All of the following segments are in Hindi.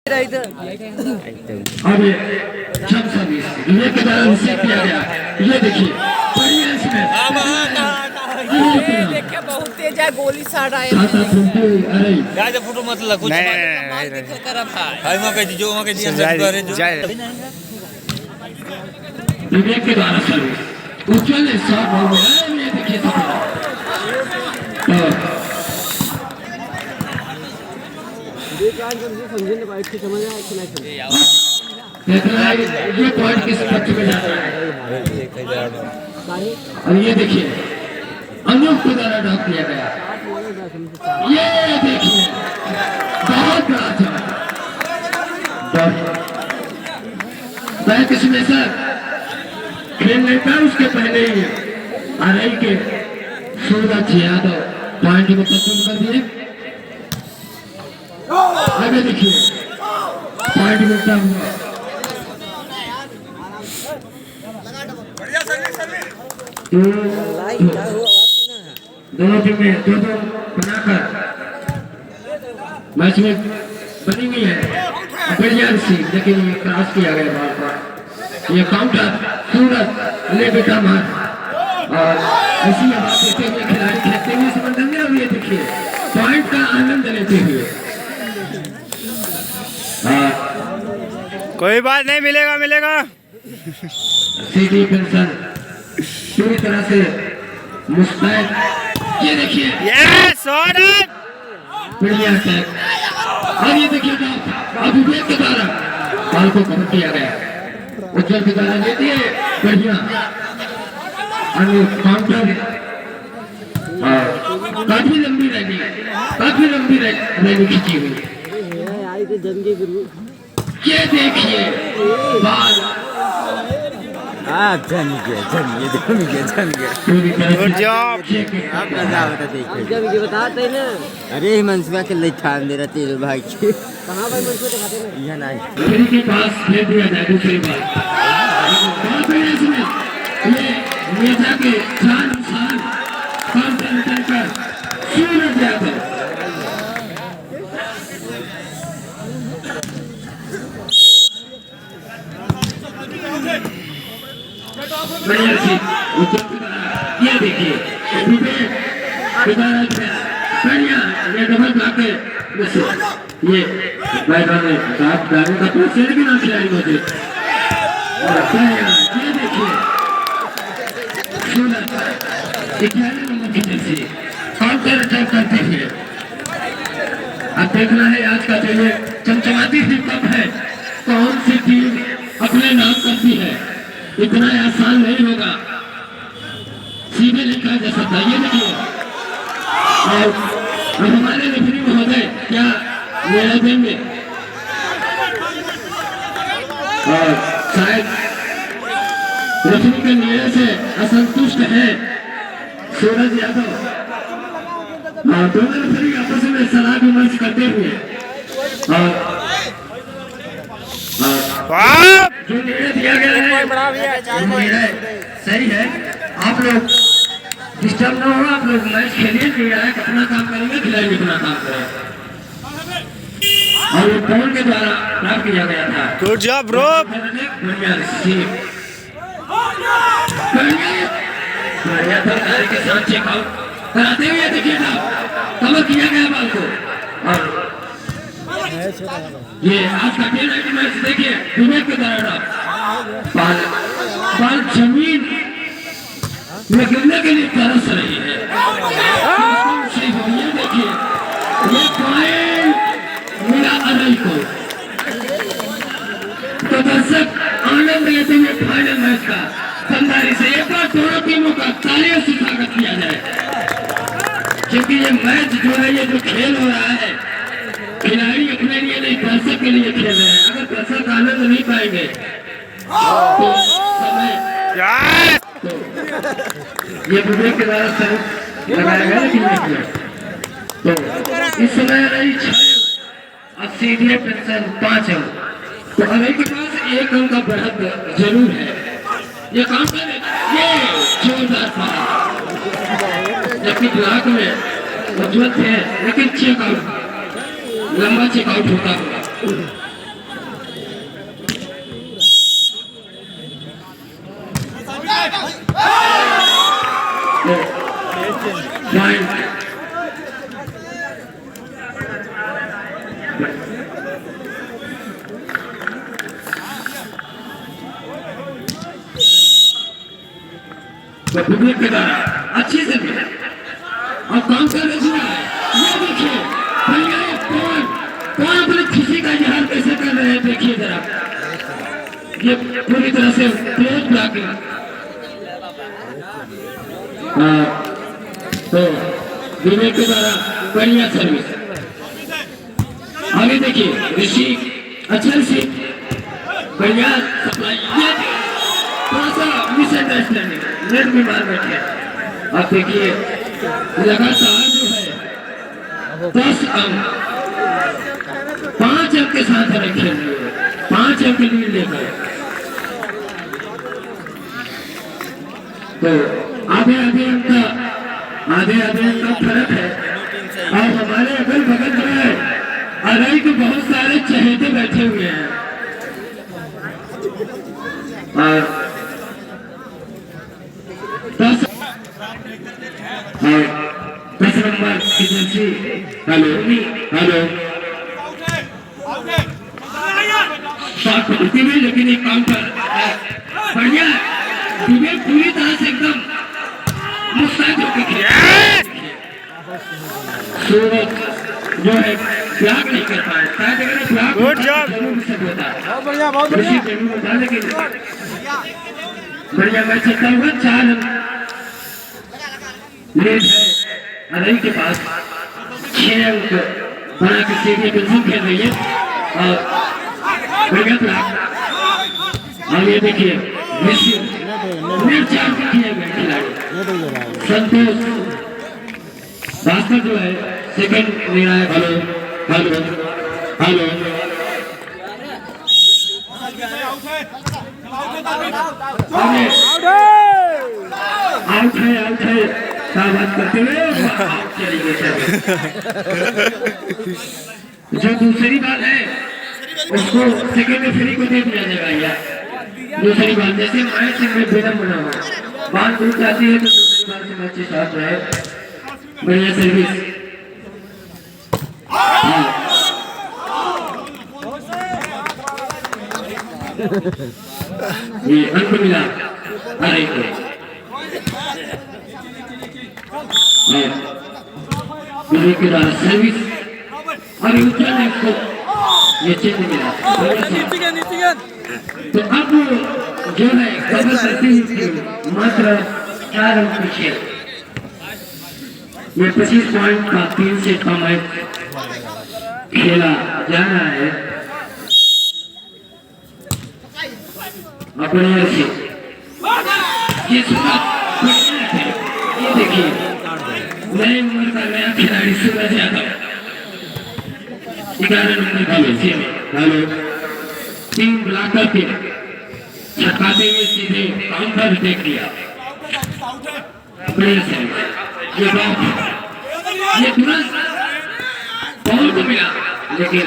और ये के द्वारा रिसीव किया गया। ये देखिए देखिए बहुत तेज है, गोली साढ़ आया। अरे फोटो मत लग कुछ विवेक के द्वारा सर्विस उज्जवल शॉट बॉल में ये देखिए ये पॉइंट किस पक्ष में जा रहा है। और ये देखिए अनूप के द्वारा ड्रॉप किया गया। ये देखिए बहुत बड़ा बैक इसमें सर खेल लेता है। उसके पहले ही आरआई के सूरज यादव पॉइंट को तस्लीम कर दिए। आगे देखिए पॉइंट मिलता हुआ दोनों टीमें दो बनाकर मैच में बनी हुई है। बढ़िया सी लेकिन ये क्रॉस किया गया बॉल पर। ये काउंटर सूरज ले बेटा मार और ऐसी आवाज देते हुए खिलाड़ी खेलते हुए समंदर में। अब ये देखिए पॉइंट का आनंद लेते हुए कोई बात नहीं, मिलेगा मिलेगा। सीधी पेंशन पूरी तरह से मुस्तैद। ये देखिए बढ़िया टैग। और ये देखिए विवेक के द्वारा बॉल को कवर किया गया। उज्जवल के द्वारा लेती है बढ़िया काउंटर। काफी लंबी रैली खींची हुई। ये देखिए बॉल जम गया। Good job. बताते ना। अरे मनसुआ के लिए ठान दे रहा तेरे भाई के। कहाँ भाई मनसुआ दिखाते ना। यह नहीं। मेरी के पास भेज दिया जाए दूसरी बार। ये जाके जान काउंटर कर सूरज यादव। बढ़िया सी ये देखिए बढ़िया ये डबल ब्लॉक है। ये बैटर ने साथ डालने का प्रेशर भी ना खिलाड़ी मुझे। ये देखिए 11 नंबर की जर्सी काउंटर अटैक करते हुए। अब देखना है आज का जो ये चमचमाती सी कप है कौन सी टीम अपने नाम करती है। इतना आसान नहीं होगा, सीधे लिखा जा सकता। ये देखिए और हमारे रेफरी महोदय क्या निर्णय देंगे। और शायद रेफरी के निर्णय से असंतुष्ट है सूरज यादव। और दोनों रेफरी आपस में सलाह विमर्श करते हुए और जो निर्णय दिया गया है निर्णय सही है। आप लोग डिस्टर्ब ना हो, आप लोग मैच खेलिए। निर्णायक अपना काम करेंगे, खिलाड़ी अपना काम करेंगे। और ये बॉल के द्वारा प्राप्त किया गया था। Good job bro. बढ़िया रिसीव बढ़िया तरकारी के साथ चेकआउट कराते हुए देखिएगा कवर किया गया बॉल को। और ये आज का डे नाइट मैच देखिए विवेक के द्वारा बॉल जमीन में गिरने के लिए तरस रही है। ये देखिए ये पॉइंट मिला अरई को। तो दर्शक आनंद लेते हुए फाइनल मैच का शानदारी से एक बार दोनों टीमों का तालियों से स्वागत किया जाए। क्योंकि ये मैच जो है ये जो खेल हो रहा है खिलाड़ी अपने लिए नहीं दर्शक के लिए खेल रहे हैं। अगर दर्शक आनंद नहीं पाएंगे तो समय तो ये विवेक के द्वारा सर्विस लगाया गया लेकिन नहीं किया। तो इस समय रही 6 और सीधे पेंशन 5 है। तो अभी के पास एक अंक का बढ़त जरूर है। ये काम कर ये जोरदार पास जबकि ब्लॉक में मौजूद थे लेकिन चेकआउट लंबा चेकआउट होता होगा। तो विवेक के द्वारा अच्छी से मिला और काम करने हुआ है। ये देखिए भैया कौन अपनी खुशी का इजहार कैसे कर रहे हैं, देखिए जरा। ये पूरी तरह से तेज ब्लॉकिंग। तो विवेक के द्वारा बढ़िया सर्विस। आगे देखिए ऋषि अच्छा ऋषि बढ़िया सप्लाई। ये थोड़ा सा मिसअंडरस्टैंडिंग नेट में मार बैठे। अब देखिए लगातार जो है 10 अंक 5 अंक के साथ है खेल रहे हैं, 5 अंक लीड लेकर। तो आधे अंक का फर्क है। और हमारे अगल बगल जो है अरई के बहुत सारे चहेते बैठे हुए हैं। और 10 नंबर की जर्सी। हेलो शॉट होती हुई, लेकिन एक काउंटर बढ़िया। विवेक पूरी तरह से एकदम मुस्तैद होकर खेला। सूरज जो है ब्लॉक नहीं कर पाए। शायद अगर ब्लॉक गुड जॉब। बहुत बढ़िया लेकिन बढ़िया मैच चलता हुआ 4 लीड है अरई के पास। 6 अंक बना के सीधी बिल्कुल खेल रही है और बढ़िया ब्लॉक। और ये देखिए किए गए खिलाड़ी संतोष भास्कर जो है सेकंड निर्णायक। हेलो आउट है क्या बात करते हुए जो दूसरी बात है उसको सेकंड फ्री को दे दिया जाएगा। या दूसरी बात जैसे मैच में बेदम बना हुआ बात दूर जाती है तो दूसरी बात से मैच साथ रहे। बढ़िया सर्विस। ये अंक मिला अरे को विवेक के द्वारा सर्विस और उच्चारण को ये चिन्ह मिला। तो अब जो है कवर करती हुई मात्र 4 अंक पीछे। ये 25 पॉइंट का 3 से कम है खेला जा रहा है अपने से। ये देखिए नई उम्र का नया खिलाड़ी सूरज यादव 11 नंबर का बच्चे में। हेलो 3 ब्लॉकर के छकाते हुए सीधे काउंटर देख लिया। ये ये तुरंत बॉल को मिला लेकिन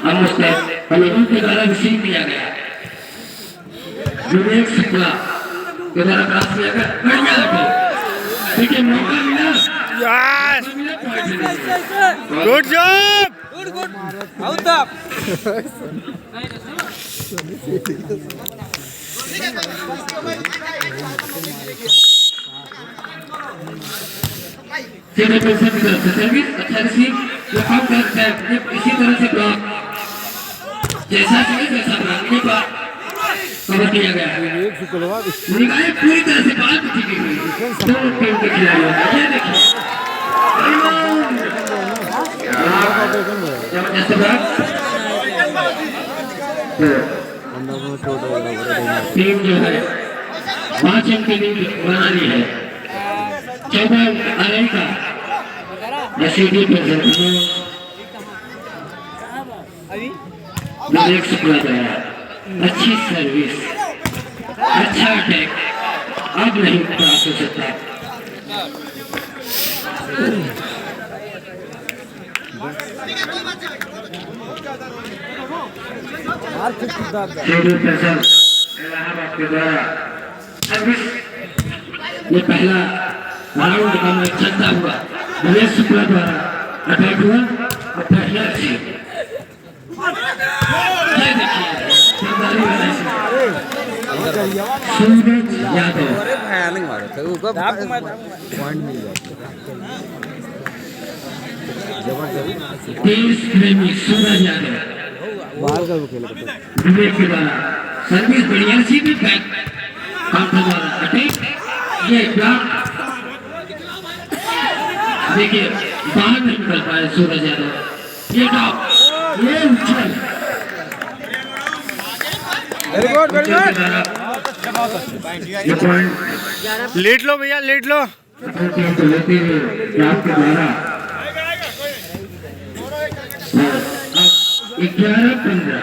हम उसने बल्लेबाज के द्वारा रिसीव किया गया। विवेक शुक्ला के द्वारा क्रॉस किया गया। बढ़िया लगे देखिए मौका मिला। Good job. सीधे पैसे की तरफ से सर्विस अच्छा रिसीव जो काम करता है इसी तरह से ब्लॉक जैसा चाहिए वैसा ब्लॉक पर कवर किया गया है। निगाहें पूरी तरह से बात टिकी हुई दोनों टीम के खिलाड़ियों का। ये देखिए जबरदस्त ब्लॉक। टीम जो है 5 अंक की लीड बना ली है। 14 अरई का सीधी पे विवेक शुक्ला द्वारा अच्छी सर्विस अच्छा अटैक अब नहीं प्राप्त हो सकता। इलाहाबाद के द्वारा सर्विस। ये पहला राउंड का मैच चलता हुआ विवेक शुक्ला द्वारा अटैक हुआ और पहला ये देखिए सूरज यादव अरे भयानक मारा था उसको पॉइंट मिल गया जबरदस्त देश प्रेमी सूरज यादव बाहर का खेला विवेक के द्वारा सर्विस बढ़िया सी भी बैक काउंटर द्वारा अटैक ये ब्लॉक देखिए बाहर नहीं निकल पाए सूरज यादव ये टॉप ये उछल वेरी गुड वेरी गुड ये पॉइंट लेट लो भैया लेट लो को लेते हुए ब्लॉक के द्वारा 11-15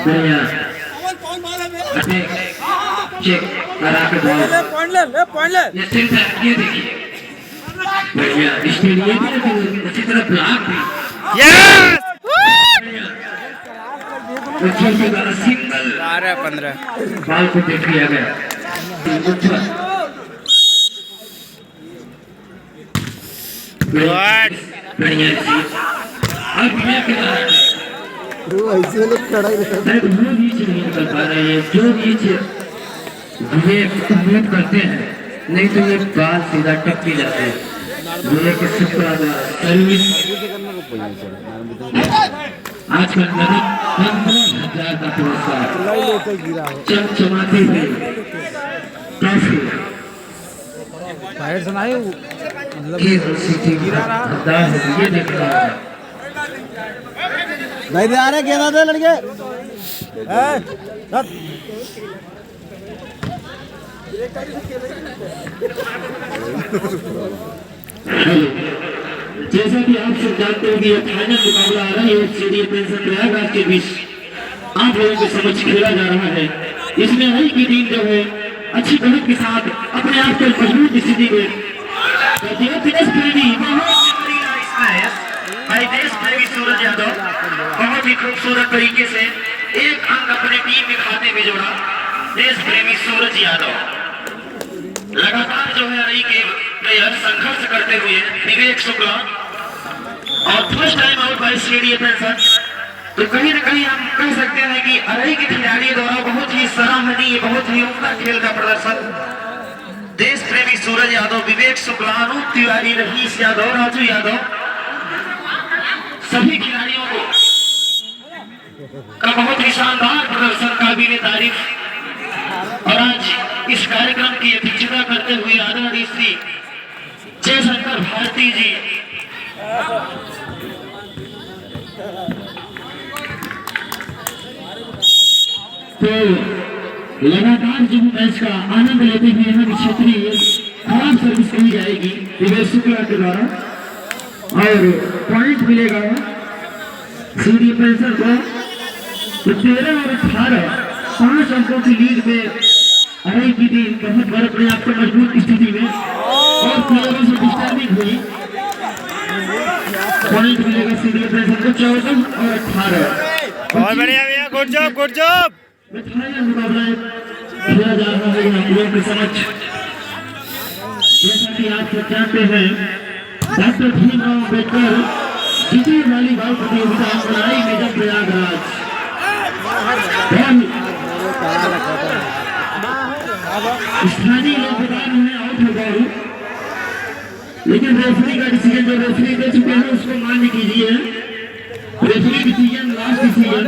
बढ़िया अटैक चेक करा के बॉल पॉइंट ले ये सिर्फ ये देखिए बढ़िया इसके लिए भी उसी तरह ब्लॉक भी यस उछल के द्वारा सिंगल 12-15 बॉल को देख लिया गया उछल गुड बढ़िया रिसीव अब विवेक के द्वारा वो ऐसे लोग खड़ा ही रहता शायद वो बीच नहीं निकल पा रहे हैं जो बीच विवेक उम्मीद करते हैं नहीं तो ये बाल सीधा टपकी जाते हैं विवेक के शुक्ला द्वारा सर्विस आजकल नगद 15,000 का पुरस्कार गिरा हो चमचमाते हुए ट्रॉफी फायर सुनाई मतलब ये सिटी गिरा रहा है ये देख रहा है भाई दे आ रहे गेंदा दे लड़के जैसा कि आप सब जानते हो कि ये फाइनल मुकाबला आ रहा है सीडी पेंशन प्रयागराज के बीच आप लोगों के समझ खेला जा रहा है इसमें हर की टीम जो है अच्छी मेहनत के साथ अपने आप को मजबूत स्थिति में देश प्रेमी भाई देश प्रेमी सूरज यादव बहुत ही खूबसूरत तरीके से एक अंक अपने टीम के खाते में जोड़ा देश प्रेमी सूरज यादव लगातार जो है रही के प्लेयर संघर्ष करते हुए विवेक शुक्ला और first time out by CD pension तो कहीं ना कहीं हम कह सकते हैं कि अरई के खिलाड़ियों द्वारा बहुत ही सराहनीय बहुत ही उम्दा खेल का प्रदर्शन देश प्रेमी सूरज यादव विवेक शुक्ला अनूप तिवारी रहीश यादव राजू यादव सभी खिलाड़ियों को का बहुत ही शानदार प्रदर्शन काबिल तारीफ और आज इस कार्यक्रम की अध्यक्षता करते हुए आदरणीय श्री जयशंकर भारती जी तो लगातार जो मैच का आनंद लेते हुए यहाँ क्षेत्रीय खराब सर्विस कही जाएगी विवेक शुक्ला के द्वारा और पॉइंट मिलेगा सीडी पेंशन को तो 13 और 18 5 अंकों की लीड में अरई की टीम बहुत बड़े अपने आप को मजबूत स्थिति में और प्लेयरों से डिस्टर्बिंग हुई पॉइंट मिलेगा सीडी पेंशन को 14 और 18 बहुत बढ़िया भैया गुड जॉब मुकाबला खेला जा रहा है आप लोगों के समझ जैसा कि आप सब जानते हैं डॉक्टर भीमराव अम्बेडकर जीती वॉलीबॉल प्रतियोगिता बनाई मेजर प्रयागराज स्थानीय लोग बता रहे हैं आउट हो गए लेकिन रेफरी का डिसीजन जो रेफरी दे चुके हैं उसको मान्य कीजिए referee decision last decision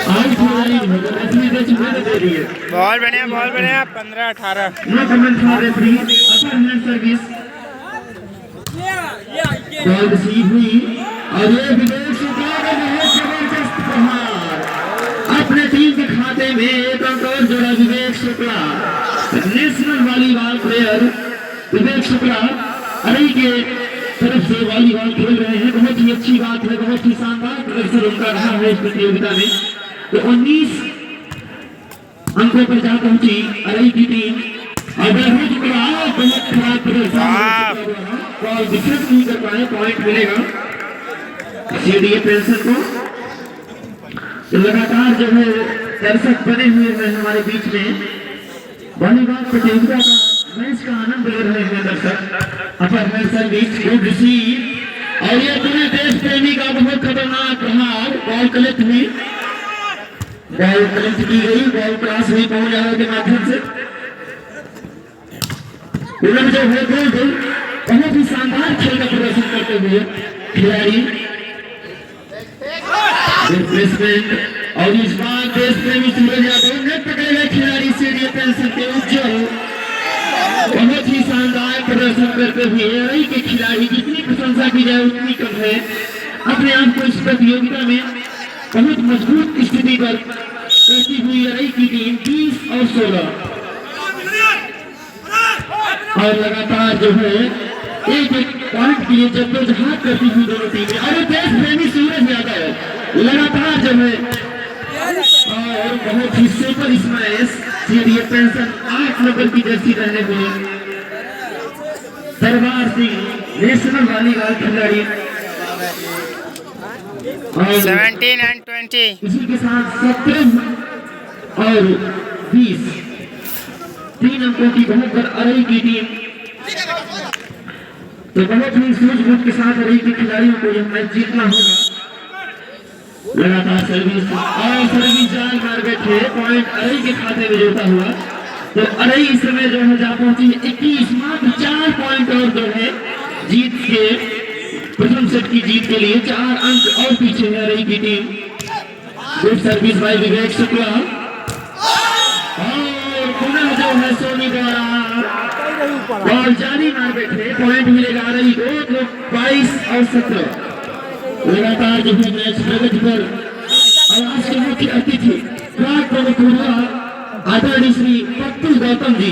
out हो रही है रेफरी दे चुके हैं दे रही है बहुत बढ़िया 15-18 no comment for referee upper hand service ball receive हुई और ये विवेक शुक्ला का बहुत जबरदस्त प्रहार अपने टीम के खाते में एक अंक और जोड़ा विवेक शुक्ला नेशनल वॉलीबॉल प्लेयर विवेक शुक्ला अरई के तरफ से वॉलीबॉल खेल रहे हैं बहुत ही अच्छी बात है बहुत ही शानदार प्रदर्शन उनका रहा है इस प्रतियोगिता में तो 19 अंकों पर जा पहुंची अरई की टीम और विवेक शुक्ला बहुत खराब प्रदर्शन और डिफेंस नहीं कर पाए पॉइंट मिलेगा सीडी पेंशन को तो लगातार जो है दर्शक बने हुए हैं हमारे बीच में वॉलीबॉल प्रतियोगिता का मैच का आनंद ले रहे हैं दर्शक अपर हैंड सर्विस गुड रिसीव और ये पूरे देश प्रेमी का बहुत खतरनाक प्रहार बॉल कलेक्ट हुई बॉल कलेक्ट की गई, बॉल क्रॉस हुई पहुंच जाने के माध्यम से उन्होंने जो है गोल बहुत ही शानदार खेल का प्रदर्शन करते हुए खिलाड़ी रिप्लेसमेंट। और इस बार देश प्रेमी सूरज यादव ने पकड़े गए खिलाड़ी से पेंसिल के उज्जवल बहुत ही शानदार प्रदर्शन करते हुए रही के खिलाड़ी जितनी प्रशंसा की जाए उतनी कम है। अपने आप को इस प्रतियोगिता में बहुत मजबूत स्थिति पर करती हुई रही की टीम 20 और 16 और लगातार जो है एक पॉइंट के लिए जद्दोजहद करती हुई दोनों टीमें। और देश प्रेमी सूरज यादव लगातार जो है और बहुत ही सुपर स्मैश सीधे पेंशन 8 नंबर की जर्सी रहने हुए दरबार सिंह नेशनल वॉलीबॉल खिलाड़ी। 17 and 20। इसी के साथ 17 और 20 3 अंकों की बढ़कर अरई की टीम तो बहुत ही सूझबूझ के साथ अरई के खिलाड़ियों को यह मैच जीतना होगा। लगातार सर्विस जाल मार बैठे पॉइंट अरई के खाते में जोता हुआ तो अरई इस समय जो है जा पहुंची 21 मात्र 4 पॉइंट और जो है जीत के प्रथम सेट की जीत के लिए 4 अंक और पीछे है अरई की टीम। गुड सर्विस बाय विवेक शुक्ला और पुनः जो है सोनी द्वारा बॉल जारी मार बैठे पॉइंट मिलेगा रही को तो 22 और 17 लगातार जो है मैच प्रगति पर। और आज के मुख्य अतिथि प्राग प्रमुख आदरणीय श्री पत्तू गौतम जी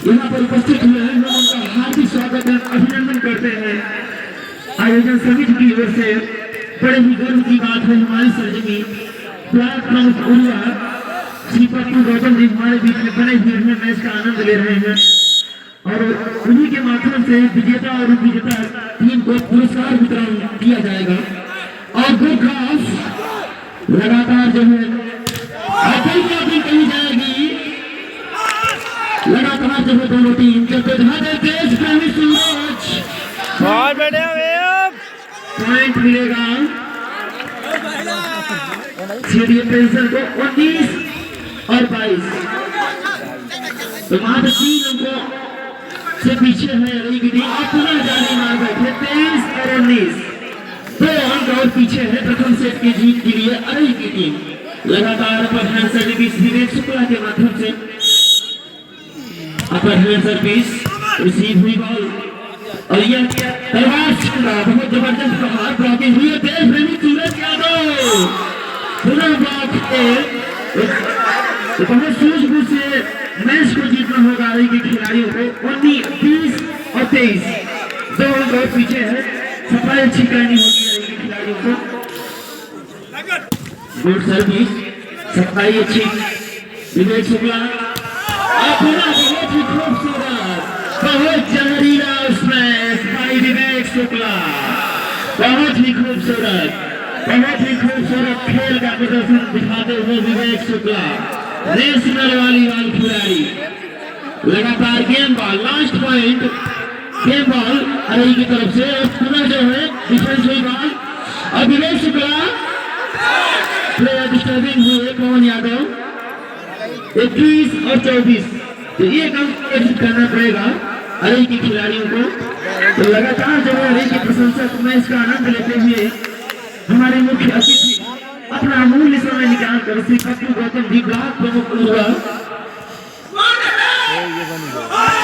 यहाँ पर उपस्थित हुए हैं। हम उनका हार्दिक स्वागत एवं अभिनंदन करते हैं। आयोजन समिति की ओर से बड़े ही गर्व की बात है हमारी सरजमी प्राग प्रमुख श्री पत्तू गौतम जी हमारे बीच में बने हुए हैं, मैच का आनंद ले रहे हैं और उन्हीं के माध्यम से विजेता और उपविजेता टीम को पुरस्कार वितरण किया जाएगा। और गुड क्रॉस लगातार जो है अपनी कही जाएगी लगातार जो है दोनों टीम देश प्रेमी सूरज बहुत बढ़िया वेब। पॉइंट मिलेगा सीधे पेंसिल को 19 और 22 तो मात्र 3 अंकों से पीछे है रही की टीम। और पुनः जारी मार बैठे 23 और 19 2 अंक और पीछे है प्रथम सेट की जीत के लिए अरई की टीम। लगातार अपर हैंड सर्विस विवेक शुक्ला के माध्यम से अपर हैंड सर्विस रिसीव हुई बॉल और यह दरबार सिंह बहुत जबरदस्त प्रहार ब्लॉकिंग हुई है। देश प्रेमी सूरज यादव पुनः ब्लॉक तो बहुत सूझबूझ से मैच को जीतना होगा रही के खिलाड़ियों को। 19 20 और 23 2 अंक और पीछे है। सफाई अच्छी करनी होगी रही के खिलाड़ियों को। गुड सर्विस सफाई अच्छी विवेक शुक्ला अपना बहुत ही खूबसूरत बहुत जहरीला स्मैश बाय विवेक शुक्ला बहुत ही खूबसूरत खेल का प्रदर्शन दिखाते हुए विवेक शुक्ला नेशनल वॉलीबॉल खिलाड़ी। लगातार game ball last point game ball अरई की तरफ से पुनः जो है डिफेंस हुई बॉल और विवेक शुक्ला प्लेयर डिस्टर्बिंग हुए पवन यादव 21 और 24 तो ये काम करना पड़ेगा अरई के खिलाड़ियों को। तो लगातार जो है अरई की प्रशंसक मैच का आनंद लेते हुए हमारे मुख्य अतिथि अपना अमूल्य समय निकाल कर श्री पत्तू गौतम जी ब्लॉक प्रमुख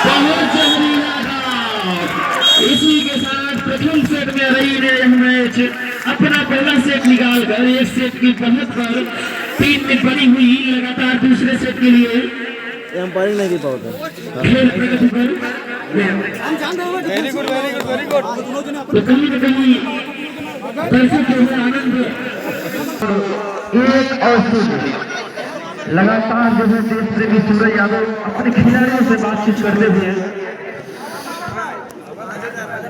बहुत जहरीला ड्रॉप। इसी के साथ प्रथम सेट में अरई ने यह मैच अपना पहला सेट निकाल कर एक सेट की बढ़त पर 3 में बनी हुई लगातार दूसरे सेट के लिए एम्पायरिंग नहीं पाता खेल प्रगति पर वेरी गुड तो कहीं न कहीं दर्शक जो है आनंद एक और लगातार जो है देश प्रेमी सूरज यादव अपने खिलाड़ियों से बातचीत करते हुए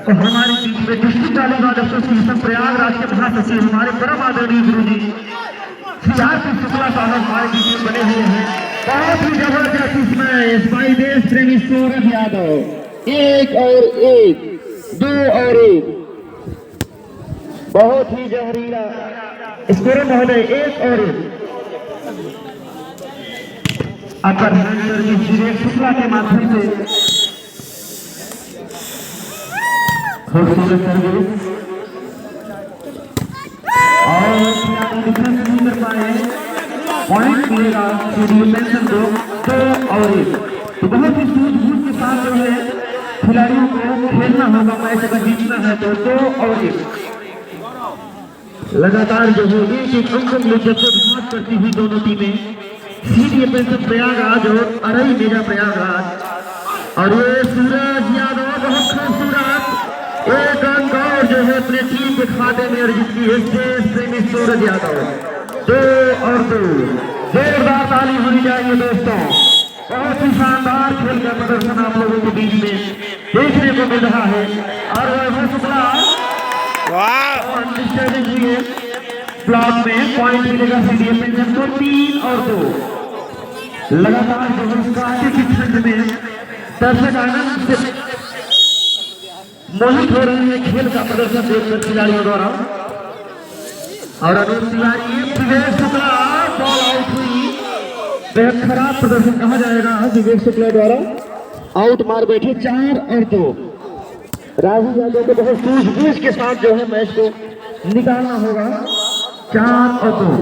तो हमारे बीच में डिस्ट्रिक्ट वॉलीबॉल एसोसिएशन प्रयागराज के महासचिव हमारे परम आदरणीय गुरु जी श्री आर.पी. शुक्ला साहब हमारे बीच में बने हुए हैं। बहुत ही जबरदस्त इसमें भाई देश प्रेमी सूरज यादव 1 और 1 2 और 1 बहुत ही जहरीला स्कोर महोदय 1 और 1 अपर हैंड सर्विस विवेक शुक्ला के माध्यम से खूबसूरत सर्विस और डिफेंस नहीं कर पाए, पॉइंट मिलेगा पेंशन दो और एक। तो बहुत ही सूझबूझ के साथ जो है खिलाड़ियों को खेलना होगा, मैच अगर जीतना है तो 2 और 1 लगातार जो है एक अंक में जद्दोजहद करती हुई दोनों टीमें सीधे पेंशन प्रयागराज और अरई मेजा प्रयागराज। और ये सूरज यादव बहुत खूबसूरत एक अंक और जो है अपने टीम के खाते में अर्जित की है प्रेमी सूरज यादव। 2 और 2 जोरदार ताली होनी चाहिए दोस्तों। बहुत ही शानदार खेल का प्रदर्शन आप लोगों के बीच में देखने को मिल रहा है। और वैभव शुक्ला ब्लॉक में पॉइंट मिलेगा सीधे पेंशन को 3 और 2। लगातार जो है कांटे की ठंड में दर्शक आनंद से मोहित हो रहे हैं खेल का प्रदर्शन देखकर खिलाड़ियों द्वारा। और अनूप तिवारी विवेक शुक्ला बॉल आउट हुई, बेहद खराब प्रदर्शन कहा जाएगा विवेक शुक्ला द्वारा, आउट मार बैठे 4 और 2। राहुल यादव को बहुत सूझबूझ के साथ जो है मैच को निकालना होगा 4 और 2।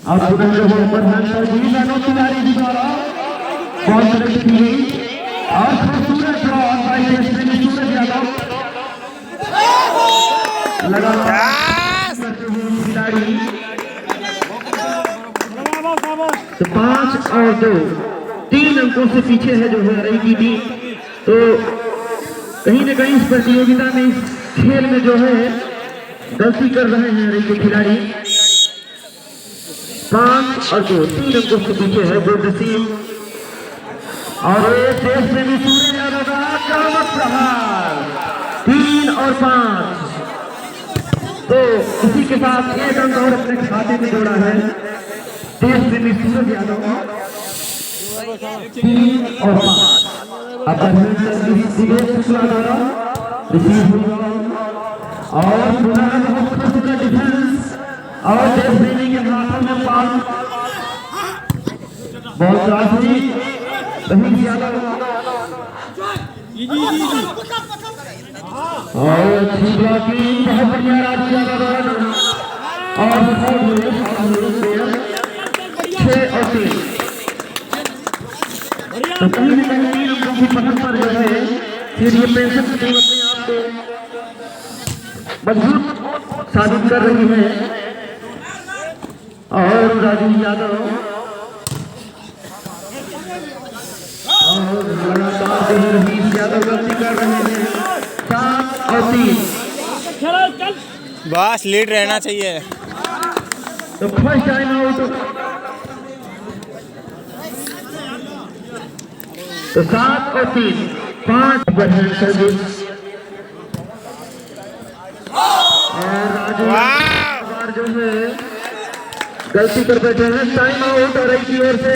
और पुनः जो है अनूप तिवारी जी द्वारा बॉल सेलेक्ट की गई और खूबसूरत सूरज यादव लगातार खिलाड़ी। तो 5 और 2, 3 अंकों से पीछे है जो है अरई की टीम। तो कहीं न कहीं इस प्रतियोगिता में इस खेल में जो है गलती कर रहे हैं अरई के खिलाड़ी। 5 और 2, 3 अंकों से पीछे है गुड सिंह। और देश प्रेमी सूरज यादव का आक्रामक प्रहार 3 और 5। तो इसी के साथ एक अंक और अपने खाते में जोड़ा है देश प्रेमी सूरज यादव 3 और 5। अपर विवेक शुक्ला द्वारा रिसीव हुआ और खूबसूरत डिफेंस और देश प्रेमी के हाथों में पाल बॉल त्रासदी रही यादव और अच्छी ब्लॉकिंग बहुत बढ़िया राजू यादव और 6 और 3। तो कहीं न कहीं 3 अंकों की पकड़ पर जो है फिर ये पेंशन की टीम अपने आप को मजबूत साबित कर रही है। और राजू यादव और लगातार रहीश यादव गलती कर रहे हैं 7 और 3। बस लीड रहना चाहिए। तो फर्स्ट टाइम आउट। तो 7 और 3, 5 पर हैंड सर्विस और राजू जो है गलती कर बैठे हैं। टाइम आउट अरई की ओर से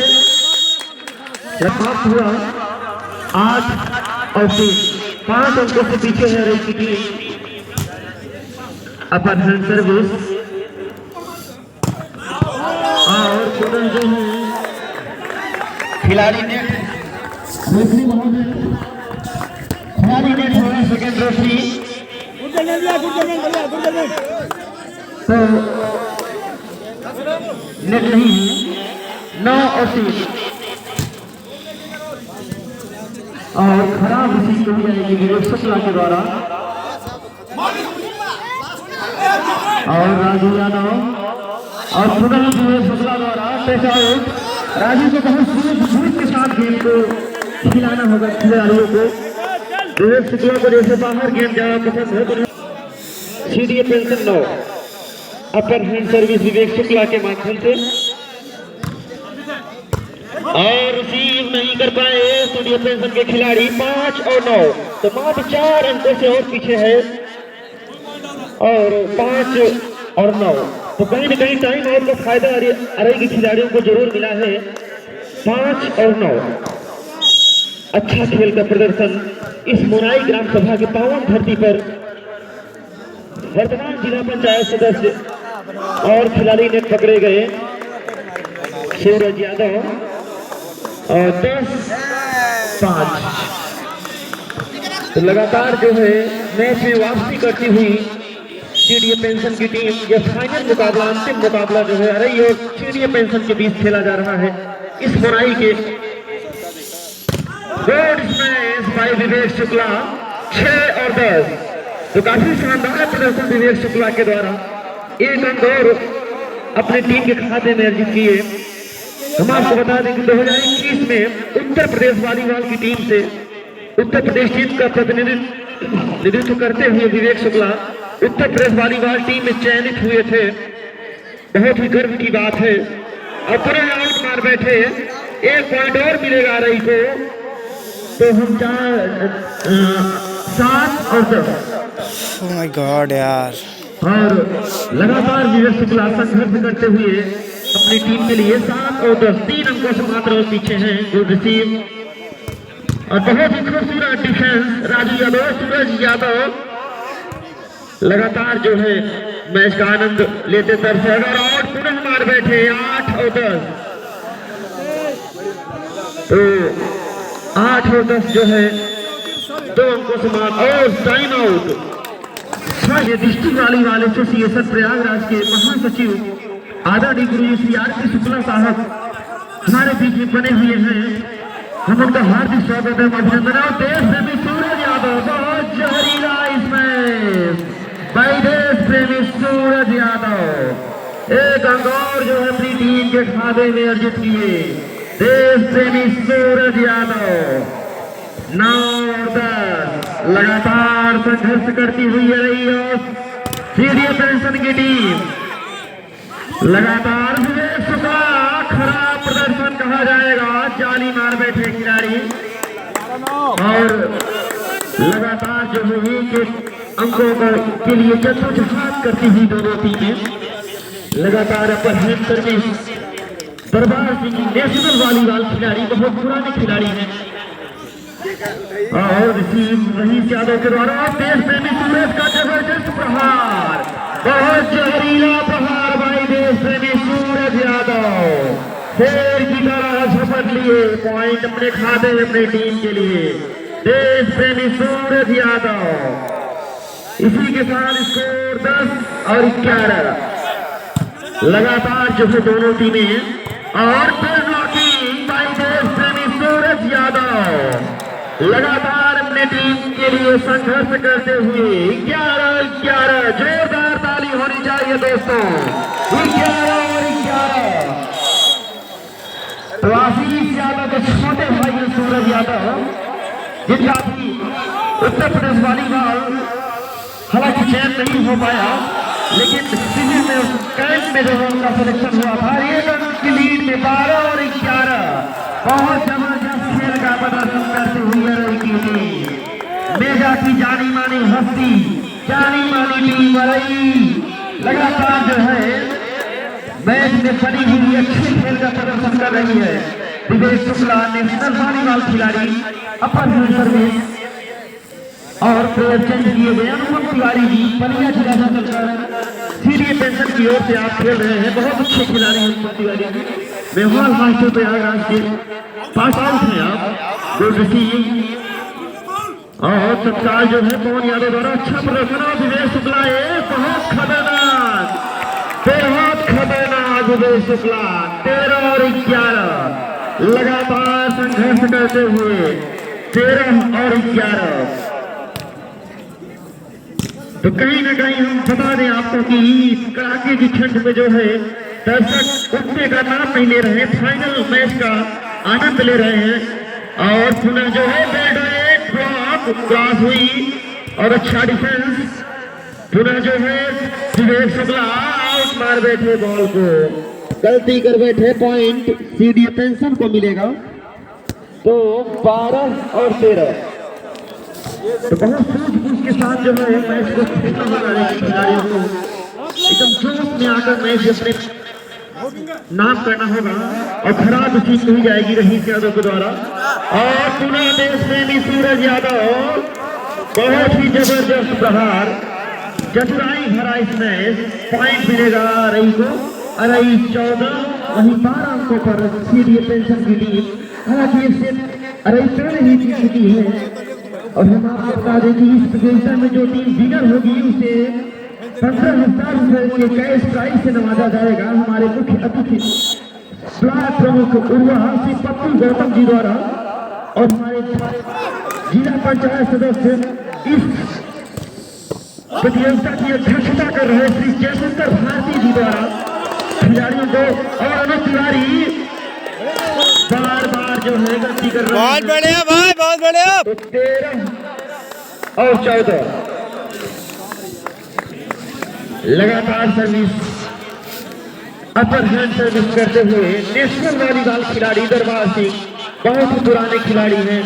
समाप्त हुआ 8 और 3, 5 अंकों से पीछे है अरई की टीम। अपर हैंड सर्विस और पुनः जो है खिलाड़ी ने सेकेंड रेफरी तो नेट नहीं है 9 और 3 और खराब रिसीव की जाएगी विवेक शुक्ला के द्वारा। और राजू यादव और पुनः विवेक शुक्ला द्वारा टेक आउट। राजू को बहुत सूझबूझ के साथ गेम को खिलाना होगा खिलाड़ियों को। विवेक शुक्ला को जैसे बाहर गेम जाना पसंद है तो सीधे पेंशन 9। अपर हैंड सर्विस विवेक शुक्ला के माध्यम से और रिसीव नहीं कर पाए स्टूडियो पेंशन के खिलाड़ी 5 और 9। तो मात्र 4 अंकों से और पीछे है और 5 और 9। तो कहीं न कहीं टाइम आउट का फायदा अरई के खिलाड़ियों को जरूर मिला है। 5 और 9 अच्छा खेल का प्रदर्शन इस मोराई ग्राम सभा के पावन धरती पर वर्तमान जिला पंचायत सदस्य और खिलाड़ी ने पकड़े गए सूरज यादव और 10-5। तो लगातार जो है मैच में वापसी करती हुई सीडीए पेंशन की टीम, ये फाइनल मुकाबला, अंतिम मुकाबला जो है अरई और सीडीए पेंशन के बीच खेला जा रहा है इस मुराई के गोल्ड स्मैश बाय विवेक शुक्ला 6 और 10। तो काफी शानदार प्रदर्शन विवेक शुक्ला के द्वारा 1 अंक और अपने टीम के खाते में अर्जित किए। हम आपको बता दें कि 2021 में उत्तर प्रदेश वॉलीबॉल की टीम से उत्तर प्रदेश टीम का प्रतिनिधित्व करते हुए विवेक शुक्ला उत्तर प्रदेश वॉलीबॉल टीम में चयनित हुए थे। बहुत ही गर्व की बात है। और पूरे आउट मार बैठे, 1 पॉइंट और मिलेगा रही को, तो हम 7 और 10। ओह माय गॉड यार। और लगातार विवेक शुक्ला संघर्ष करते हुए अपनी टीम के लिए 7 और 10, 3 अंकों से मात्र पीछे हैं। गुड रिसीव और बहुत ही खूबसूरत डिफेंस राजू यादव, सूरज यादव लगातार जो है मैच का आनंद लेते तरफे और पुनः मार बैठे 8 और 10। तो 8 और 10 जो है 2 अंकों से मार और time out. District volleyball association Prayagraj के महासचिव आदरणीय गुरु श्री आर.के. शुक्ला साहब हमारे बीच में बने हुए हैं। हम उनका हार्दिक स्वागत है, अभिनंदन। और देश प्रेमी सूरज यादव, बहुत जहरीला इसमें भाई देश प्रेमी सूरज यादव 1 अंक और जो है अपनी टीम के खाते में अर्जित किए। देश प्रेमी सूरज यादव 9 और 10 लगातार संघर्ष करती हुई रही और सीडीए पेंशन की टीम लगातार विवेक शुक्ला खराब प्रदर्शन कहा जाएगा, जाली मार बैठे खिलाड़ी और लगातार जो है एक अंकों के लिए जद्दोजहद करती हुई दोनों टीमें लगातार अपर हैंड सर्विस। दरबार सिंह नेशनल वॉलीबॉल खिलाड़ी, बहुत पुराने खिलाड़ी हैं और रहीस यादव के द्वारा देश प्रेमी सूरज का जबरदस्त प्रहार, बहुत जहरीला प्रहार भाई देश प्रेमी सूरज यादव शेर की तरह शपथ लिए पॉइंट अपने खाते में अपनी टीम के लिए। देश प्रेमी सूरज यादव इसी के साथ स्कोर 10 और 11 लगातार जो है दोनों टीमें और ब्लॉकिंग भाई देश प्रेमी सूरज यादव लगातार अपने टीम के लिए संघर्ष करते हुए 11-11 जोरदार ताली होनी चाहिए दोस्तों। 11 और 11 तो आशीष यादव के छोटे भाई सूरज यादव जिनका भी उत्तर प्रदेश वॉलीबॉल हालांकि चयन नहीं हो पाया, लेकिन शिविर में कैंप में जो उनका सिलेक्शन हुआ था 1 अंक की लीड में 12 और 11 बहुत जबरदस्त खेल का प्रदर्शन करते हुए रही की टीम मेजा की जानी मानी हस्ती, जानी मानी टीम रही लगातार जो है मैच में बनी हुई अच्छे खेल का प्रदर्शन कर रही है। विवेक शुक्ला नेशनल वॉलीबॉल खिलाड़ी, अपर हैंड सर्विस और प्लेयर चेंज किए गए अनुपम तिवारी जी पलिया जिला से चलकर सीडीए पेंशन की ओर से आप खेल रहे हैं। बहुत अच्छे खिलाड़ी हैं अनुपम तिवारी जी, मेहमान मास्टर प्रयागराज के पास आउट हैं आप। गुड रिसीव और तत्काल जो है पवन यादव द्वारा अच्छा प्रदर्शन और विवेक शुक्ला बहुत खतरनाक विवेक शुक्ला 13 और 11 लगातार संघर्ष करते हुए 13 और 11। तो कहीं ना कहीं हम बता दें आपको कि कड़ाके की ठंड में जो है दर्शक उठने का नाम नहीं ले रहे, फाइनल मैच का आनंद ले रहे हैं और पुनः जो है बेल्ट ब्लॉक क्रॉस हुई और अच्छा डिफेंस पुनः जो है विवेक शुक्ला आउट मार बैठे, बॉल को गलती कर बैठे, पॉइंट सीडीए पेंशन को मिलेगा। तो 12 और 13 तो बहुत सूझबूझ के साथ जो है मैच को खेलने वाले खिलाड़ियों को एकदम जोश में आकर मैच अपने नाम करना होगा और खराब सीख नहीं जाएगी रहीस यादव के द्वारा। और पुनः देश प्रेमी सूरज यादव बहुत ही जबरदस्त प्रहार, चतुराई भरा इसमें पॉइंट मिलेगा रही को। रही 14 वहीं 12 अंकों पर सीडीए पेंशन की टीम, हालांकि इससे अरेचरण ही जीत चुकी है। और हम आपको बता दें कि इस प्रतियोगिता में जो टीम विनर होगी उसे 15,000 रुपए के कैश प्राइज से नवाजा जाएगा। हमारे मुख्य अतिथि ब्लॉक प्रमुख उर्वा श्री पप्पू गौतम जी द्वारा और हमारे जिला पंचायत सदस्य इस प्रतियोगिता की अध्यक्षता कर रहे श्री जयशंकर भारती जी द्वारा खिलाड़ियों को और अमित तिवारी बार बार जो है गलती कर रहे हैं। बहुत बढ़िया भाई, बहुत बढ़िया। तो 13 और 14 लगातार सर्विस अपर हैंड सर्विस करते हुए नेशनल वॉलीबॉल खिलाड़ी दरबार सिंह बहुत ही पुराने खिलाड़ी हैं।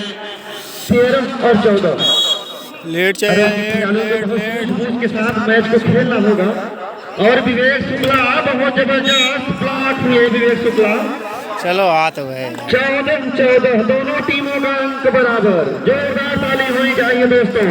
13 और 14 लेट खिलाड़ियों के साथ मैच को खेलना होगा। और विवेक शुक्ला बहुत जबरदस्त ब्लॉक हुए। विवेक शुक्ला चलो आ तो गए। 14-14 दोनों टीमों का अंक बराबर। जोरदार ताली होनी चाहिए दोस्तों।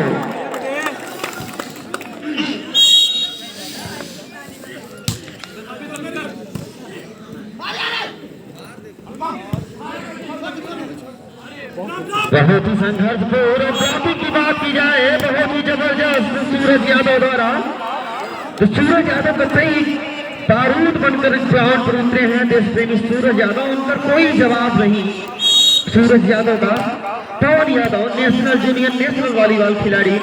बहुत ही संघर्षपूर्ण ब्लॉकिंग की बात की जाए, बहुत ही जबरदस्त सूरज यादव द्वारा। तो सूरज यादव का कई बारूद बनकर ग्राउंड पर उतरे हैं देश प्रेमी सूरज यादव, उनका कोई जवाब नहीं। सूरज यादव का Pawan Yadav national junior national volleyball खिलाड़ी,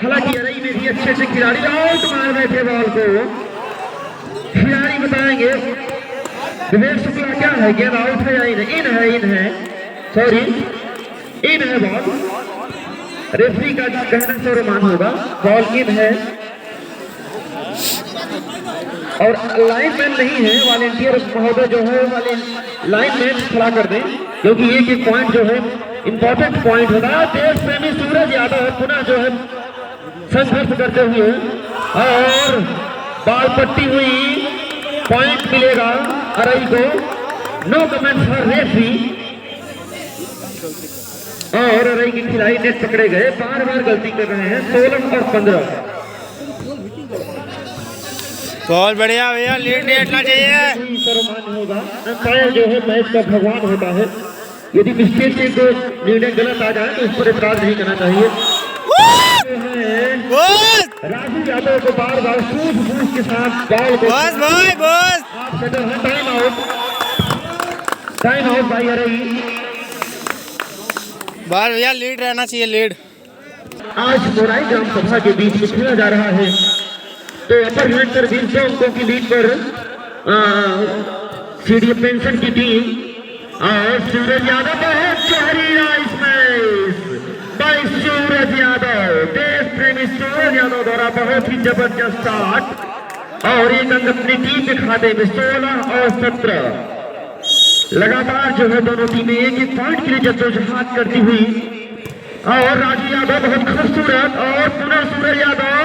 हालांकि रई में भी अच्छे खिलाड़ी आउट मार रहे थे बॉल को। खिलाड़ी बताएंगे विवेक शुक्ला क्या है, गेंद आउट है या इन है सॉरी इन है बॉल। रेफरी का कहना सर्वमान होगा, बॉल इन है और लाइनमैन नहीं है। वॉलेंटियर महोदय जो है लाइनमैन खड़ा कर दें, क्योंकि एक पॉइंट जो है इंपॉर्टेंट पॉइंट होगा। देश प्रेमी सूरज यादव पुनः जो है संघर्ष करते हुए और बाल पट्टी हुई, पॉइंट मिलेगा अरई को। No comments for referee. और अरई के खिलाड़ी नेट पकड़े गए, बार बार गलती कर रहे हैं। 16 और 15 बहुत बढ़िया भैया, लीड नहीं हटना चाहिए। सर्वमान्य होगा। अंपायर जो है मैच का भगवान होता है, यदि मिस्टेक से कोई निर्णय गलत आ जाए तो उस पर एतराज नहीं करना चाहिए। राजू यादव को बार बार सूझबूझ के साथ बॉल को टाइम आउट भाई अरई। बार भैया लीड रहना चाहिए, लीड। आज मोराई ग्राम सभा के बीच में खेला जा रहा है, तो अपर हैंड सर्विस 2 अंकों की लीड पर सीडीए पेंशन की टीम। और सूरज यादव बहुत शहरी इसमें बाई सूरज यादव, देश प्रेमी सूरज यादव द्वारा बहुत ही जबरदस्त शॉट और एक अंक अपनी टीम के खाते में। 16 और 17 लगातार जो है दोनों टीमें एक पॉइंट के लिए जद्दोजहद करती हुई। और राजू यादव बहुत खूबसूरत और पुनः सूरज यादव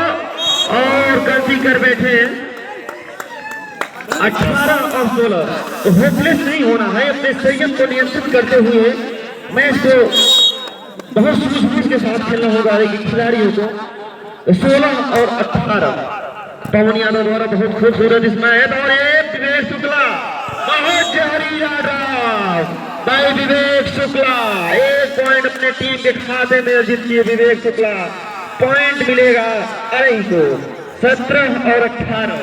और गलती कर बैठे। 18 और 16 तो होपलेस नहीं होना है, अपने संयम को नियंत्रित करते हुए मैच को बहुत सूझबूझ के साथ खेलना होगा खिलाड़ियों को। 16 और 18 पवन यादव द्वारा बहुत खूबसूरत इसमें है। और एक विवेक शुक्ला बहुत जहरीला ड्राइव भाई विवेक शुक्ला, 1 पॉइंट अपने टीम के खाते में जीतिए विवेक शुक्ला। पॉइंट मिलेगा अरई को। 17 और 18।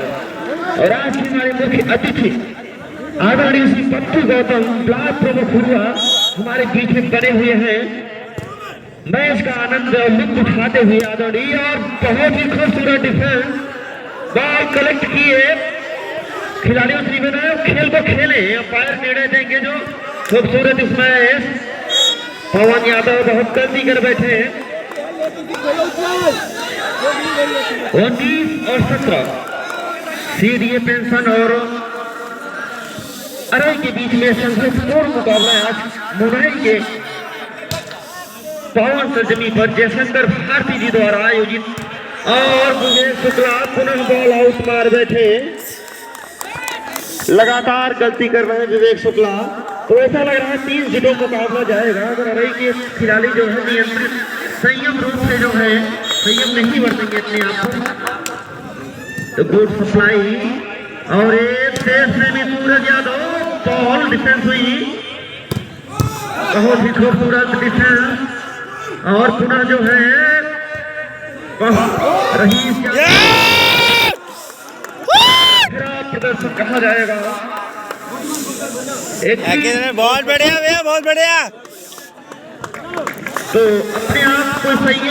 और आज की हमारे मुख्य अतिथि आदरणीय श्री पप्पू गौतम ब्लॉक प्रमुख हुआ हमारे बीच में बने हुए हैं। मैच का आनंद और लुत्फ उठाते हुए आदरणीय और बहुत ही खूबसूरत डिफेंस बॉल कलेक्ट किए। खिलाड़ियों से निवेदन है खेल को खेले, अंपायर निर्णय देंगे। जो खूबसूरत इसमें पवन यादव बहुत गलती कर बैठे। 19 और 17 सीडीए पेंशन और अरई के बीच में संघर्षपूर्ण मुकाबला आज मुंबई के पवन सरजमी पर जयशंकर भारती जी द्वारा आयोजित। और विवेक शुक्ला पुनः बॉल आउट मार बैठे, लगातार गलती कर रहे हैं विवेक शुक्ला। तो ऐसा लग रहा है 3 जिलों मुकाबला जाएगा। अगर अरई के खिलाड़ी जो है नियंत्रित संयम रूप से जो है संयम नहीं बरतेंगे अपने आप को तो गुड सप्लाई। और एक देश में भी सूरज यादव बॉल डिफेंस हुई, बहुत ही खूबसूरत डिफेंस। और पुनः जो है रहीस प्रदर्शन कहा जाएगा। बहुत बढ़िया भैया, बहुत बढ़िया। तो अपने आप को सही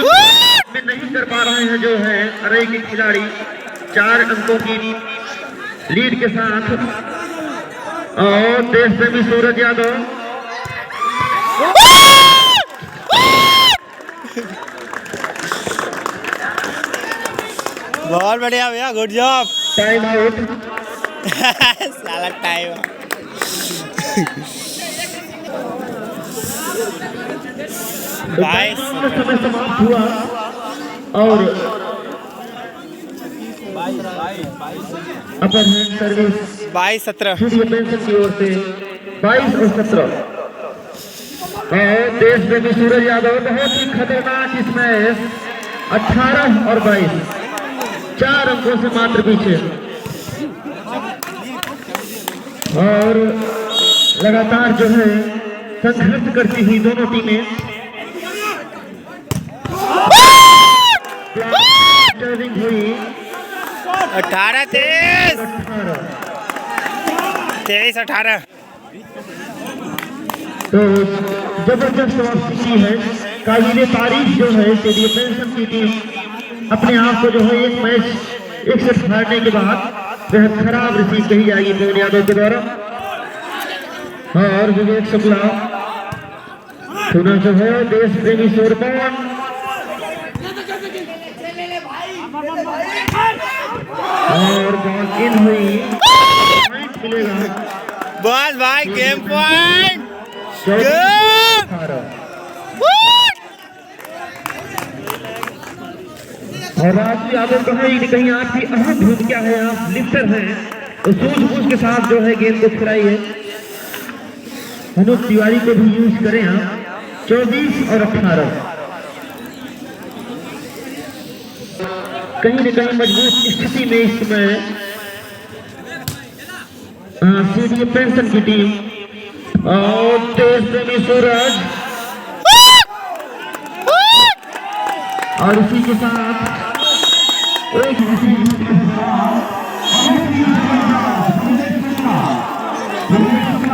में नहीं कर पा रहे हैं जो है अरे के खिलाड़ी 4 अंकों की लीड के साथ। और देश प्रेमी सूरज यादव बहुत बढ़िया भैया, गुड जॉब। Time out. साला टाइम। समय समाप्त हुआ और अपर हैंड सर्विस 22-17 पेंशन की ओर से 22 और 17। और देश प्रेमी सूरज यादव बहुत ही खतरनाक इस मैच 18 और 22 4 अंकों से मात्र पीछे। और लगातार जो है संघर्ष करती हुई दोनों टीमें हुई 18-23 23-18। तो जबरदस्त वापसी की है, काबिले तारीफ जो है स्टेडियम पेंशन की टीम अपने आप को जो है एक मैच 1 सेट हारने के बाद बेहद खराब रिसीव कही जाएगी पवन यादव के द्वारा। और विवेक शुक्ला पुनः जो है देश प्रेमी सूरपवन और बॉल इन हुई, पॉइंट मिलेगा बस भाई, गेम पॉइंट। और राजू यादव कहीं न कहीं आपकी अहम भूमिका है, आप लिफ्टर हैं तो सूझबूझ के साथ जो है गेंद को खिलाइए। मनोज तिवारी को भी यूज करें आप। 24 और 18 कहीं न कहीं मजबूत स्थिति में इस समय सीडीए पेंशन की टीम। और देश प्रेमी सूरज और इसी के साथ एक